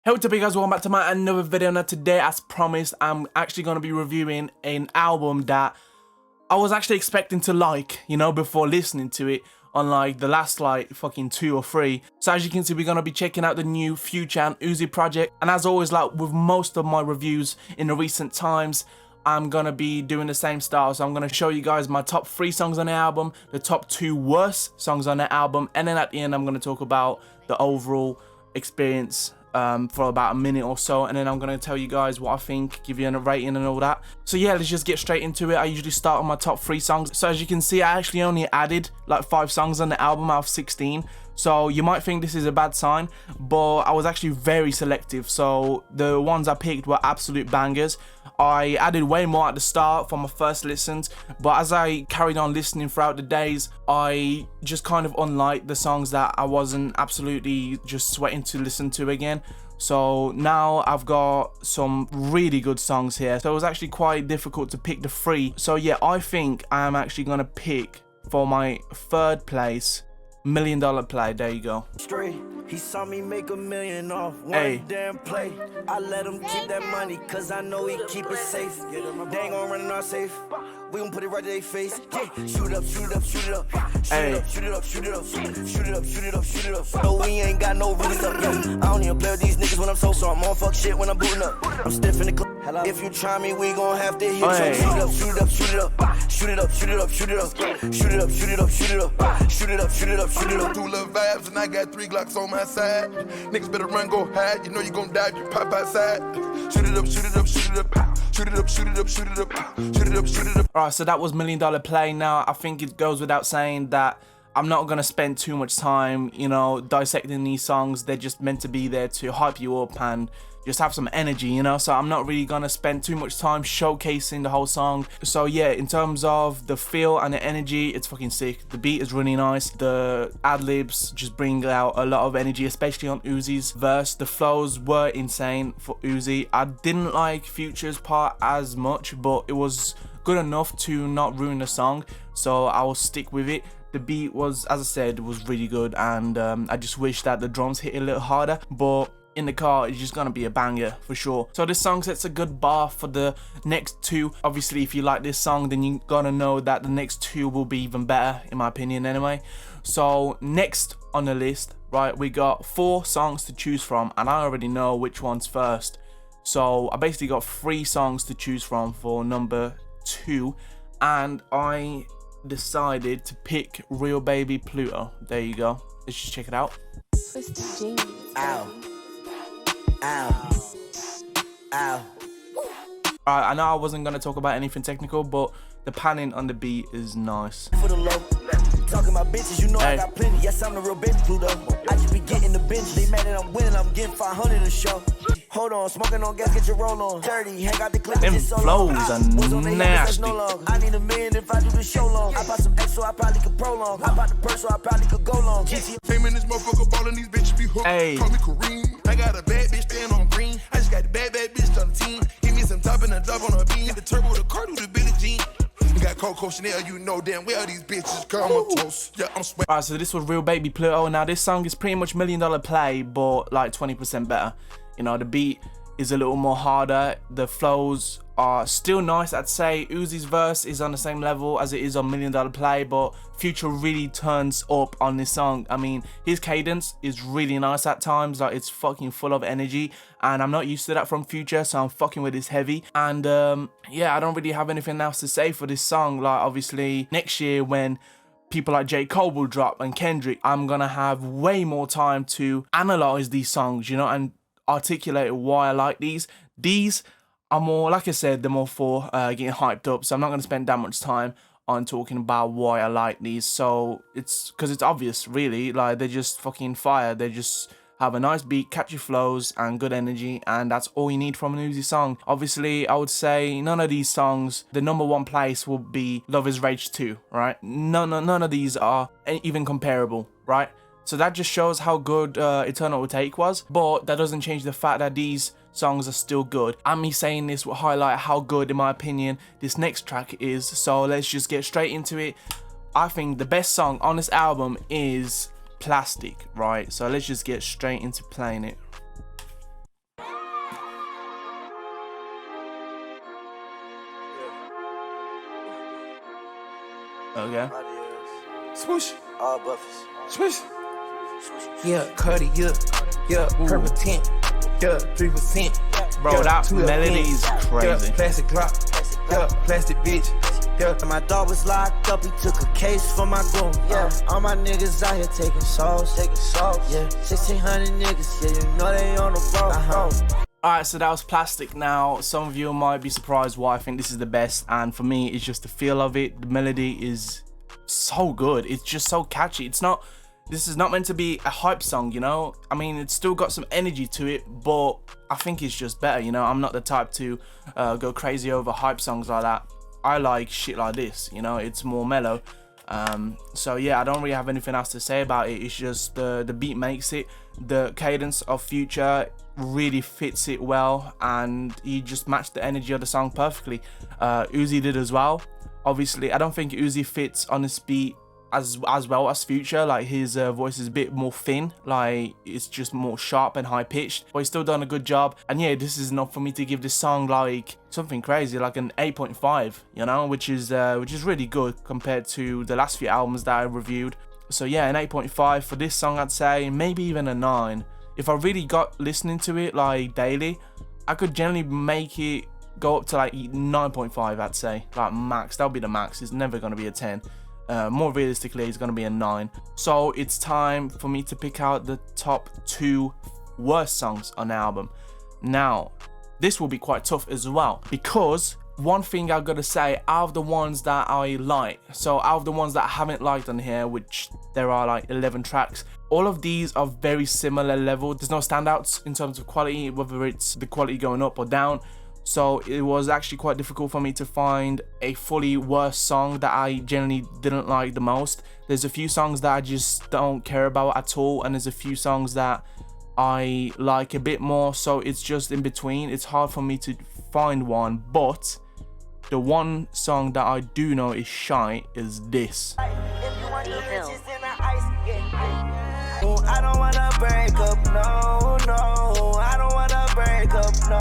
Hey, what's up you guys, welcome back to my another video. Now today, as promised, I'm actually going to be reviewing an album that I was actually expecting to like, you know, before listening to it, unlike the last like fucking 2 or 3. So as you can see, we're going to be checking out the new Future and Uzi project, and as always, like with most of my reviews in the recent times, I'm going to be doing the same style. So I'm going to show you guys my top 3 songs on the album, the top 2 worst songs on the album, and then at the end I'm going to talk about the overall experience for about a minute or so, and then I'm going to tell you guys what I think, give you a rating and all that. So yeah, let's just get straight into it. I usually start on my top 3 songs. So as you can see, I actually only added like 5 songs on the album out of 16. So you might think this is a bad sign, but I was actually very selective. So the ones I picked were absolute bangers. I added way more at the start for my first listens, but as I carried on listening throughout the days, I just kind of unliked the songs that I wasn't absolutely just sweating to listen to again. So now I've got some really good songs here. So it was actually quite difficult to pick the 3. So yeah, I think I'm actually gonna pick for my 3rd place, $1 Million Play. There you go. He saw me make $1 million off one damn play. I let him keep that money cause I know he keep it safe. They ain't gonna run in our safe. We gon' put it right to their face. Yeah, shoot it up, shoot it up, shoot it up. Shoot it up, shoot it up, shoot it up. Shoot it up, shoot it up, shoot it up. No, we ain't got no rules up. Yeah. I don't even play with these niggas when I'm so I'm on fuck shit when I'm booting up. I'm stiff in the club. If you try me, we gon' have to hit you. Shoot it up, shoot it up, shoot it up. Shoot it up, shoot it up, shoot it up. Shoot it up, shoot it up, shoot it up. Shoot it up, shoot it up, shoot it up. 2 little vibes and I got 3 Glocks on my side. Niggas better run, go hide. You know you gon' die if you pop outside. Shoot it up, shoot it up, shoot it up. Shoot it up, shoot it up, shoot it up. Shoot it up, shoot it up. Alright, so that was $1 Million Play. Now, I think it goes without saying that I'm not going to spend too much time, you know, dissecting these songs. They're just meant to be there to hype you up and just have some energy, you know, so I'm not really going to spend too much time showcasing the whole song. So yeah, in terms of the feel and the energy, it's fucking sick. The beat is really nice. The ad-libs just bring out a lot of energy, especially on Uzi's verse. The flows were insane for Uzi. I didn't like Future's part as much, but it was good enough to not ruin the song, so I will stick with it. The beat was, as I said, was really good, and I just wish that the drums hit a little harder, but in the car it's just gonna be a banger for sure. So this song sets a good bar for the next 2. Obviously, if you like this song, then you gotta know that the next 2 will be even better, in my opinion anyway. So next on the list, right, we got 4 songs to choose from, and I already know which one's first. So I basically got 3 songs to choose from for number 2, and I decided to pick Lil Baby Pluto. There you go. Let's just check it out. Ow. Ow. Ow. Alright, I know I wasn't going to talk about anything technical, but the panning on the beat is nice. For the low. Talking about bitches, you know I got plenty. Yes, I'm the real baby Pluto. I just be getting the bench. They mad that I'm winning, I'm getting 500 a show. Hold on, smoking on gas, get your roll on. 30, hang out the clip. Them flows are nasty. I need $1 million if I do the show long. I bought some X so I probably could prolong. I bought the purse so I probably could go long. Came in this motherfucker ballin', these bitches be hooked. Call me Kareem. I got a bad bitch staying on green. I just got the bad bitch on the team. Give me some top and a drop on a beam. The turbo, the car, do the Billie Jean. Got Coco Chanel, you know damn well these bitches come up close. Yeah, I'm sweating. Alright, so this was Lil Baby Pluto. Now this song is pretty much $1 Million Play, but like 20% better. You know, the beat is a little more harder. The flows are still nice, I'd say. Uzi's verse is on the same level as it is on $1 Million Play, but Future really turns up on this song. I mean, his cadence is really nice at times. Like, it's fucking full of energy, and I'm not used to that from Future, so I'm fucking with this heavy. And yeah, I don't really have anything else to say for this song. Like, obviously next year when people like J. Cole will drop and Kendrick, I'm gonna have way more time to analyze these songs, you know, and articulate why I like these. These are more, like I said, they're more for getting hyped up, so I'm not going to spend that much time on talking about why I like these. So it's because it's obvious, really. Like, they're just fucking fire. They just have a nice beat, catchy flows, and good energy, and that's all you need from an Uzi song. Obviously, I would say none of these songs, the number 1 place will be Love Is Rage 2, right? None of these are even comparable, right? So that just shows how good Eternal Take was, but that doesn't change the fact that these songs are still good. And me saying this will highlight how good, in my opinion, this next track is. So let's just get straight into it. I think the best song on this album is Plastic, right? So let's just get straight into playing it. Okay. Swoosh. All buffers. Swoosh. Yeah, Cuddy, yeah, purple tint, yeah, 3%. Bro, that melody is crazy. Yeah, plastic drop, yeah, plastic bitch. Yeah. My dog was locked up, he took a case for my goon. Yeah, all my niggas out here taking sauce. Yeah, 1,600 niggas, yeah, you know they on the road. Alright, so that was Plastic. Now, some of you might be surprised why I think this is the best, and for me, it's just the feel of it. The melody is so good. It's just so catchy. This is not meant to be a hype song, you know? I mean, it's still got some energy to it, but I think it's just better, you know? I'm not the type to go crazy over hype songs like that. I like shit like this, you know? It's more mellow. So yeah, I don't really have anything else to say about it. It's just the beat makes it. The cadence of Future really fits it well, and he just matched the energy of the song perfectly. Uzi did as well. Obviously, I don't think Uzi fits on this beat as well as Future. Like, his voice is a bit more thin, like it's just more sharp and high pitched, but he's still done a good job. And yeah, this is enough for me to give this song like something crazy, like an 8.5, you know, which is really good compared to the last few albums that I reviewed. So yeah, an 8.5 for this song, I'd say. Maybe even a 9. If I really got listening to it like daily, I could generally make it go up to like 9.5, I'd say, like max. That'll be the max. It's never going to be a 10. More realistically, it's going to be a 9. So it's time for me to pick out the top 2 worst songs on the album. Now, this will be quite tough as well, because one thing I've got to say, out of the ones that I like, so out of the ones that I haven't liked on here, which there are like 11 tracks, all of these are very similar level. There's no standouts in terms of quality, whether it's the quality going up or down. So it was actually quite difficult for me to find a fully worst song that I generally didn't like the most. There's a few songs that I just don't care about at all, and there's a few songs that I like a bit more, so it's just in between. It's hard for me to find one, but the one song that I do know is shite is this. I don't wanna break up, no, I don't wanna break up, no,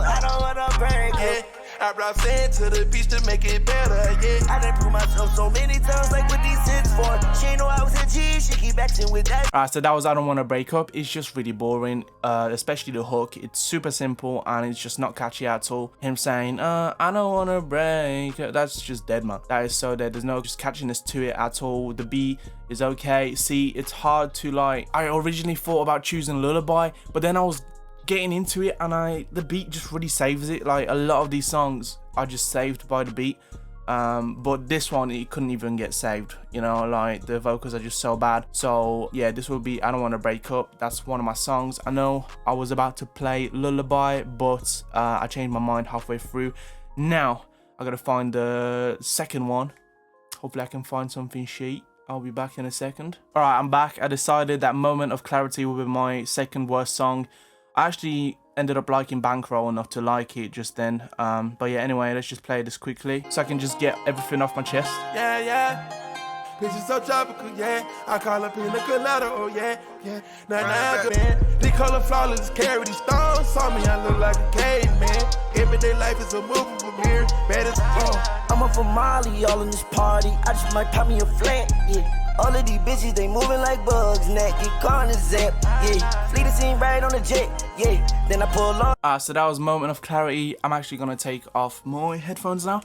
I don't wanna break up. I brought sand to the beach to make it better, yeah. I done proved myself so many times, like what these hits for. She ain't know I was a G, she keep acting with that. Alright, so that was I Don't Wanna Break Up. It's just really boring, especially the hook. It's super simple and it's just not catchy at all. Him saying, I don't wanna break up, that's just dead, man. That is so dead. There's no just catchiness to it at all. The beat is okay. See, it's hard to like, I originally thought about choosing Lullaby, but then I was getting into it and the beat just really saves it. Like, a lot of these songs are just saved by the beat, but this one, it couldn't even get saved, you know, like the vocals are just so bad. So yeah, this will be I Don't Wanna Break Up. That's one of my songs. I know I was about to play Lullaby, but I changed my mind halfway through. Now I gotta find the second one. Hopefully I can find something shit. I'll be back in a second. All right, I'm back. I decided that Moment of Clarity will be my second worst song. I actually ended up liking Bankroll enough to like it just then. But yeah, anyway, let's just play this quickly so I can just get everything off my chest. Yeah, yeah. Bitches so tropical, yeah. I call her pina colada, oh yeah, yeah. Nah, man. They color flawless, carry these stones. Saw me, I look like a caveman. Everyday life is a movie premiere. Bad as a I'm up for Molly, all in this party. I just might pop me a flat, yeah. All of these bitches, they moving like bugs. Neck get caught in the zap, yeah. Fleet the scene right on the jet, yeah. Then I pull on. So that was Moment of Clarity. I'm actually gonna take off my headphones now.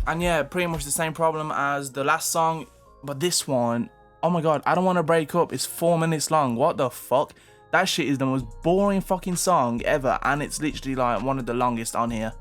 And yeah, pretty much the same problem as the last song, but this one, oh my god, I Don't Wanna Break Up. It's 4 minutes long. What the fuck? That shit is the most boring fucking song ever, and it's literally like one of the longest on here.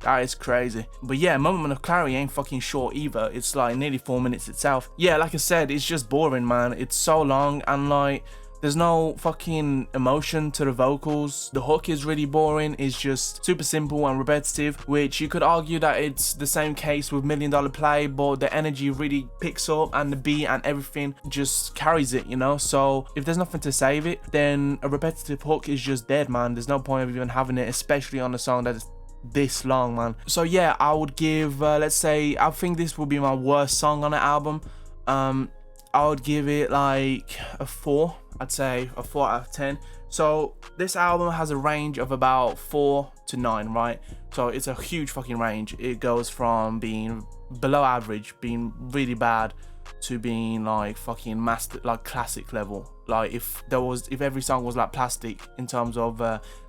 That is crazy. But yeah, Moment of Clarity ain't fucking short either. It's like nearly 4 minutes itself. Yeah, like I said, it's just boring, man. It's so long, and like, there's no fucking emotion to the vocals. The hook is really boring. It's just super simple and repetitive, which you could argue that it's the same case with $1 Million Play, but the energy really picks up and the beat and everything just carries it, you know? So if there's nothing to save it, then a repetitive hook is just dead, man. There's no point of even having it, especially on a song that's this long, man. So yeah, I would give, let's say, I think this will be my worst song on the album. I would give it like a 4. I'd say a 4 out of 10, So this album has a range of about 4 to 9, right? So it's a huge fucking range. It goes from being below average, being really bad, to being like fucking master, like classic level. Like if every song was like Plastic in terms of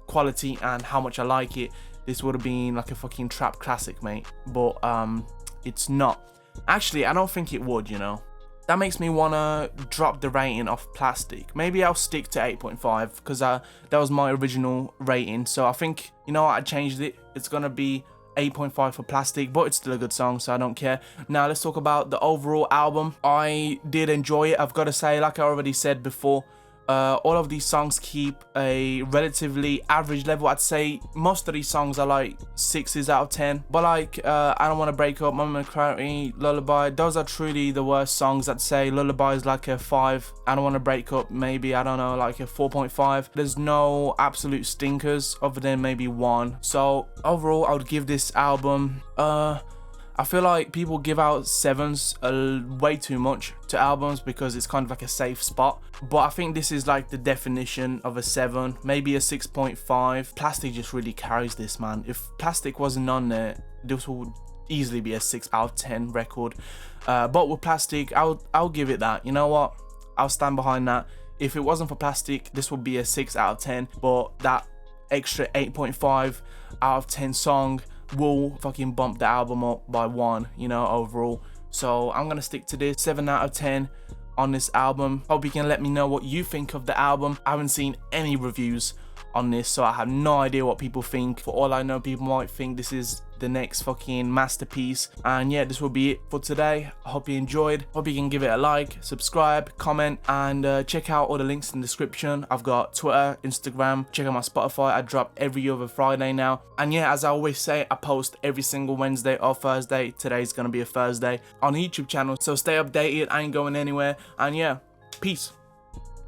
quality and how much I like it, this would have been like a fucking trap classic, mate. But it's not. Actually, I don't think it would, you know. That makes me wanna drop the rating of Plastic. Maybe I'll stick to 8.5 because that was my original rating. So I think, you know what, I changed it. It's gonna be 8.5 for Plastic, but it's still a good song, so I don't care. Now let's talk about the overall album. I did enjoy it, I've got to say. Like I already said before, all of these songs keep a relatively average level. I'd say most of these songs are like 6s out of 10, but like I Don't Want to Break Up, Mama Clarity, Lullaby, those are truly the worst songs. I'd say Lullaby is like a 5, I Don't Want to Break Up, maybe, I don't know, like a 4.5. There's no absolute stinkers other than maybe one. So overall, I would give this album I feel like people give out 7s way too much to albums because it's kind of like a safe spot. But I think this is like the definition of a 7, maybe a 6.5. Plastic just really carries this, man. If Plastic wasn't on there, this would easily be a 6 out of 10 record. But with Plastic, I'll give it that. You know what? I'll stand behind that. If it wasn't for Plastic, this would be a 6 out of 10. But that extra 8.5 out of 10 song will fucking bump the album up by 1, you know, overall. So I'm gonna stick to this 7 out of 10 on this album. Hope you can let me know what you think of the album. I haven't seen any reviews on this, so I have no idea what people think. For all I know, people might think this is the next fucking masterpiece. And yeah, this will be it for today. I hope you enjoyed. Hope you can give it a like, subscribe, comment, and check out all the links in the description. I've got Twitter, Instagram, check out my Spotify. I drop every other Friday now. And yeah, as I always say, I post every single Wednesday or Thursday. Today's gonna be a Thursday on the YouTube channel, so stay updated. I ain't going anywhere. And yeah, peace.